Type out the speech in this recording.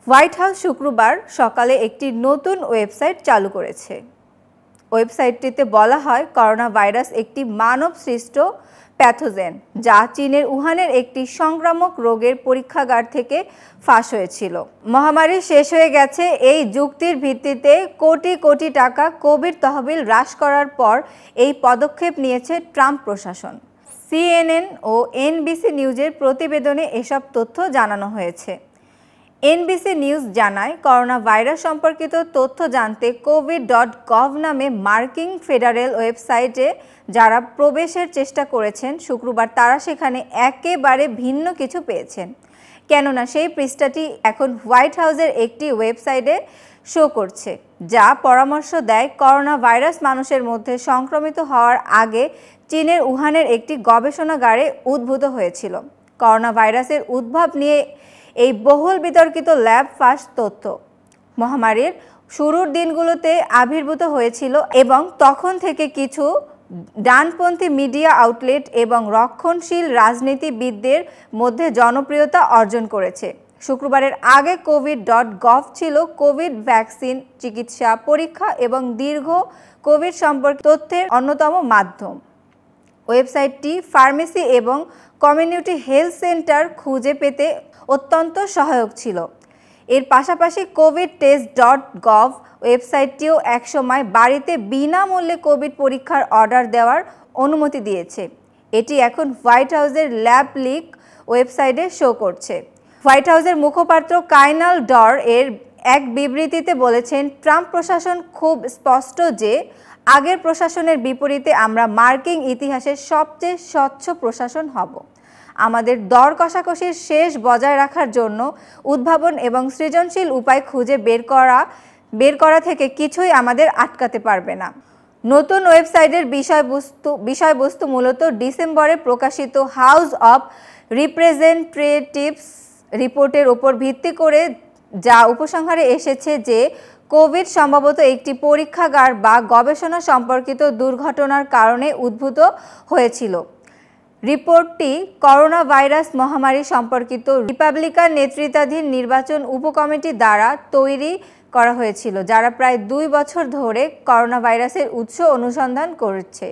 White house শুক্রবার সকালে একটি নতুন ওয়েবসাইট চালু করেছে। ওয়েবসাইটটিতে বলা হয়, করোনা ভাইরাস একটি মানব সৃষ্ট প্যাথোজেন যা চীনের উহানের একটি সংক্রামক রোগের পরীক্ষাগার থেকে ফাঁস হয়েছিল। মহামারী শেষ হয়ে গেছে এই যুক্তির ভিত্তিতে কোটি কোটি টাকা কোভিড তহবিল হ্রাস করার পর এই পদক্ষেপ নিয়েছে ট্রাম্প প্রশাসন। CNN ও NBC নিউজের প্রতিবেদনে এসব তথ্য জানানো হয়েছে। NBC নিউজ জানায়, করোনা ভাইরাস সম্পর্কিত তথ্য জানতে covid.gov নামে মার্কিন ফেডারেল ওয়েবসাইটে যারা প্রবেশের চেষ্টা করেছেন শুক্রবার তারা সেখানে একেবারে ভিন্ন কিছু পেয়েছেন। কেননা সেই পৃষ্ঠাটি এখন হোয়াইট হাউসের একটি ওয়েবসাইটে শো করছে, যা পরামর্শ দেয় করোনা ভাইরাস মানুষের মধ্যে সংক্রমিত হওয়ার আগে চীনের উহানের একটি গবেষণাগারে উদ্ভূত হয়েছিল। করোনা ভাইরাসের উদ্ভব নিয়ে এই বহুল বিতর্কিত ল্যাব ফাঁস তথ্য মহামারীর শুরুর দিনগুলোতে আবির্ভূত হয়েছিল এবং তখন থেকে কিছু ডানপন্থী মিডিয়া আউটলেট এবং রক্ষণশীল রাজনীতিবিদদের মধ্যে জনপ্রিয়তা অর্জন করেছে। শুক্রবারের আগে covid.gov ছিল কোভিড ভ্যাকসিন, চিকিৎসা, পরীক্ষা এবং দীর্ঘ কোভিড সম্পর্কিত তথ্যের অন্যতম মাধ্যম। ওয়েবসাইটটি ফার্মেসি এবং কমিউনিটি হেলথ সেন্টার খুঁজে পেতে অত্যন্ত সহায়ক ছিল। এর পাশাপাশি covidtest.gov ওয়েবসাইটটিও একসময় বাড়িতে বিনামূল্যে কোভিড পরীক্ষার অর্ডার দেওয়ার অনুমতি দিয়েছে। এটি এখন হোয়াইট হাউসের ল্যাব লিক ওয়েবসাইটে শো করছে। হোয়াইট হাউসের মুখপাত্র কাইনাল ডর এর এক বিবৃতিতে বলেছেন, ট্রাম্প প্রশাসন খুব স্পষ্ট যে আগের প্রশাসনের বিপরীতে আমরা মার্কিন ইতিহাসের সবচেয়ে স্বচ্ছ প্রশাসন হব। আমাদের দর কষাকষির শেষ বজায় রাখার জন্য উদ্ভাবন এবং সৃজনশীল উপায় খুঁজে বের করা থেকে কিছুই আমাদের আটকাতে পারবে না। নতুন ওয়েবসাইটের বিষয়বস্তু মূলত ডিসেম্বরে প্রকাশিত হাউস অব রিপ্রেজেন্টেটিভস রিপোর্টের উপর ভিত্তি করে, যা উপসংহারে এসেছে যে কোভিড সম্ভবত একটি পরীক্ষাগার বা গবেষণা সম্পর্কিত দুর্ঘটনার কারণে উদ্ভূত হয়েছিল। রিপোর্টটি করোনা ভাইরাস মহামারী সম্পর্কিত রিপাবলিকান নেতৃত্বাধীন নির্বাচন উপকমিটি দ্বারা তৈরি করা হয়েছিল, যারা প্রায় 2 বছর ধরে করোনা ভাইরাসের উৎস অনুসন্ধান করছে।